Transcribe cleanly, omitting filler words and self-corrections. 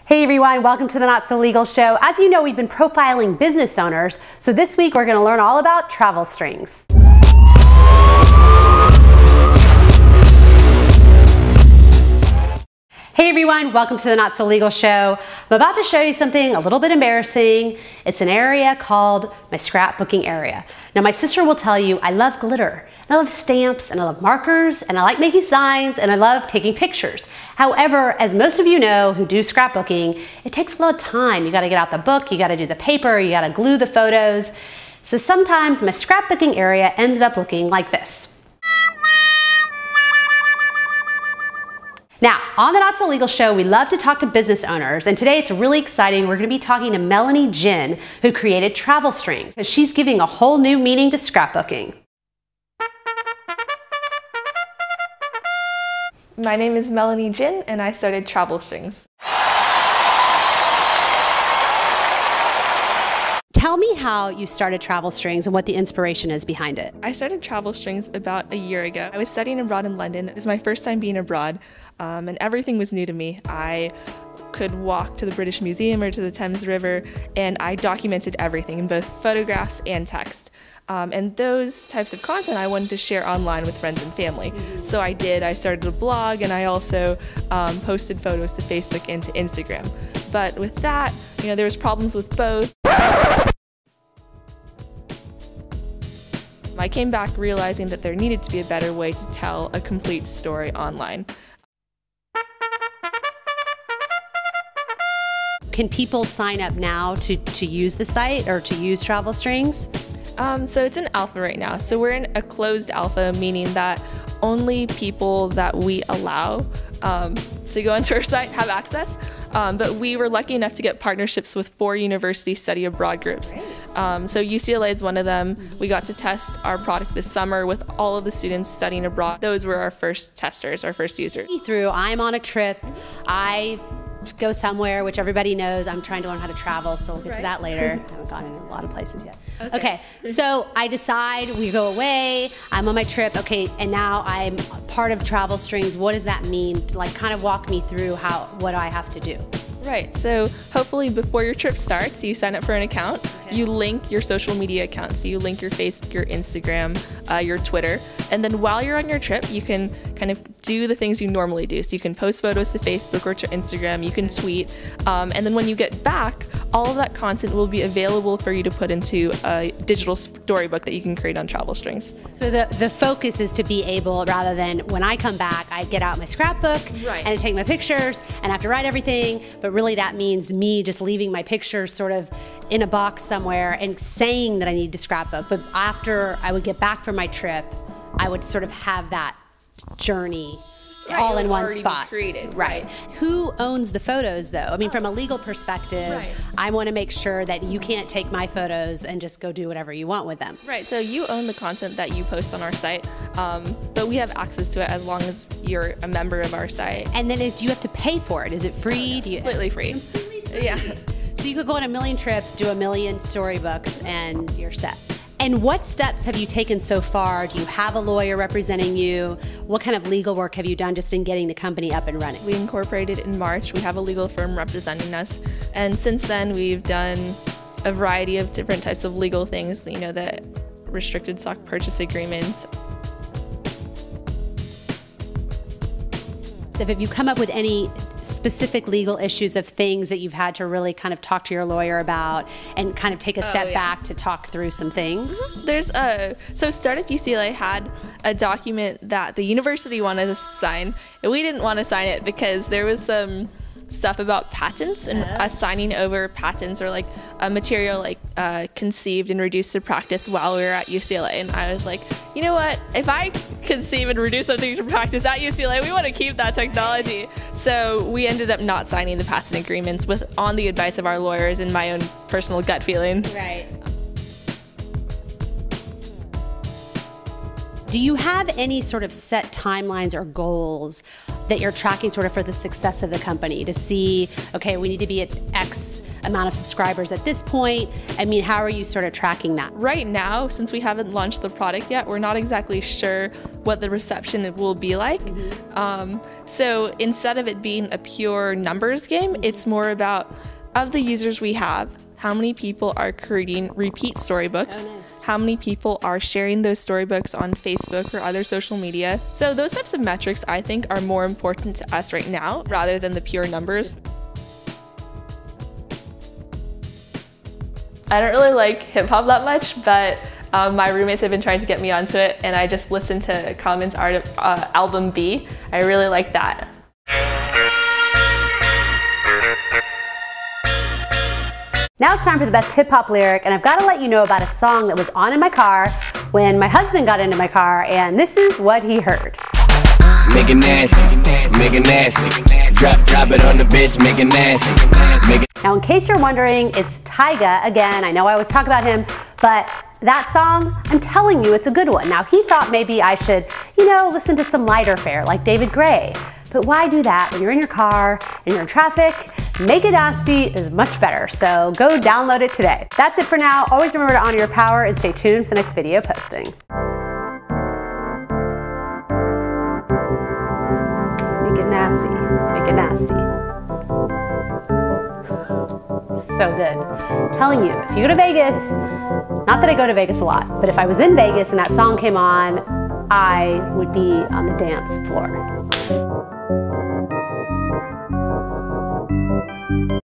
Hey everyone, welcome to the Not So Legal Show. As you know, we've been profiling business owners, so this week we're going to learn all about Travelstrings. Hey everyone, welcome to the Not So Legal Show. I'm about to show you something a little bit embarrassing. It's an area called my scrapbooking area. Now my sister will tell you I love glitter, and I love stamps, and I love markers, and I like making signs, and I love taking pictures. However, as most of you know who do scrapbooking, it takes a lot of time. You gotta get out the book, you gotta do the paper, you gotta glue the photos. So sometimes my scrapbooking area ends up looking like this. Now, on the Not So Legal Show, we love to talk to business owners, and today it's really exciting. We're going to be talking to Melanie Jin, who created Travelstrings. She's giving a whole new meaning to scrapbooking. My name is Melanie Jin, and I started Travelstrings. Tell me how you started Travelstrings and what the inspiration is behind it. I started Travelstrings about a year ago. I was studying abroad in London. It was my first time being abroad, and everything was new to me. I could walk to the British Museum or to the Thames River, and I documented everything in both photographs and text. And those types of content I wanted to share online with friends and family. So I did. I started a blog, and I also posted photos to Facebook and to Instagram. But with that, there was problems with both. I came back realizing that there needed to be a better way to tell a complete story online. Can people sign up now to use the site or to use Travelstrings? So it's in alpha right now. So we're in a closed alpha, meaning that only people that we allow to go onto our site have access. But we were lucky enough to get partnerships with 4 university study abroad groups. So UCLA is one of them. We got to test our product this summer with all of the students studying abroad. Those were our first testers, our first users. I'm on a trip. I go somewhere, which everybody knows. I'm trying to learn how to travel, so we'll get to that later. I haven't gone in a lot of places yet. Okay, so I decide we go away. I'm on my trip. Okay, and now I'm part of Travelstrings. What does that mean? Kind of walk me through what I have to do. Right, so hopefully before your trip starts, you sign up for an account. You link your social media accounts. So you link your Facebook, your Instagram, your Twitter. And then while you're on your trip, you can kind of do the things you normally do. So you can post photos to Facebook or to Instagram, you can tweet. And then when you get back, all of that content will be available for you to put into a digital storybook that you can create on Travelstrings. So the focus is to be able, rather than when I come back, I get out my scrapbook and I take my pictures and I have to write everything, but really that means me just leaving my pictures sort of in a box somewhere and saying that I need to scrapbook. But after I would get back from my trip, I would sort of have that journey all in one spot. Created. Right. Who owns the photos though? I mean, from a legal perspective, I want to make sure that you can't take my photos and just go do whatever you want with them. Right, so you own the content that you post on our site, but we have access to it as long as you're a member of our site. And then do you have to pay for it? Is it free? Completely free. Completely free. Yeah. So you could go on a million trips, do a million storybooks, and you're set. And what steps have you taken so far? Do you have a lawyer representing you? What kind of legal work have you done just in getting the company up and running? We incorporated in March. We have a legal firm representing us. And since then, we've done a variety of different types of legal things, the restricted stock purchase agreements. So have you come up with any specific legal issues of things that you've had to really kind of talk to your lawyer about and kind of take a step back to talk through some things? So Startup UCLA had a document that the university wanted us to sign, and we didn't want to sign it because there was some stuff about patents and us signing over patents or a material conceived and reduced to practice while we were at UCLA. And I was like, you know what, if I conceive and reduce something to practice at UCLA, we want to keep that technology. So we ended up not signing the patent agreements on the advice of our lawyers and my own personal gut feeling. Right. Do you have any sort of set timelines or goals that you're tracking sort of for the success of the company to see, okay, we need to be at X amount of subscribers at this point? I mean, how are you sort of tracking that? Right now, since we haven't launched the product yet, we're not exactly sure what the reception will be like. So instead of it being a pure numbers game, it's more about, of the users we have, how many people are creating repeat storybooks, how many people are sharing those storybooks on Facebook or other social media. So those types of metrics, I think, are more important to us right now rather than the pure numbers. I don't really like hip hop that much, but my roommates have been trying to get me onto it, and I just listened to Common's album B. I really like that. Now it's time for the best hip hop lyric, and I've got to let you know about a song that was on in my car when my husband got into my car, and this is what he heard. Make it nasty, make it nasty. Drop it on the bitch, make it nasty. Now, in case you're wondering, it's Tyga again. I know I always talk about him, but that song, I'm telling you, it's a good one. Now, he thought maybe I should, listen to some lighter fare like David Gray. But why do that when you're in your car and you're in traffic? Make It Nasty is much better, so go download it today. That's it for now. Always remember to honor your power and stay tuned for the next video posting. Make it nasty, make it nasty. So good. I'm telling you, if you go to Vegas, not that I go to Vegas a lot, but if I was in Vegas and that song came on, I would be on the dance floor.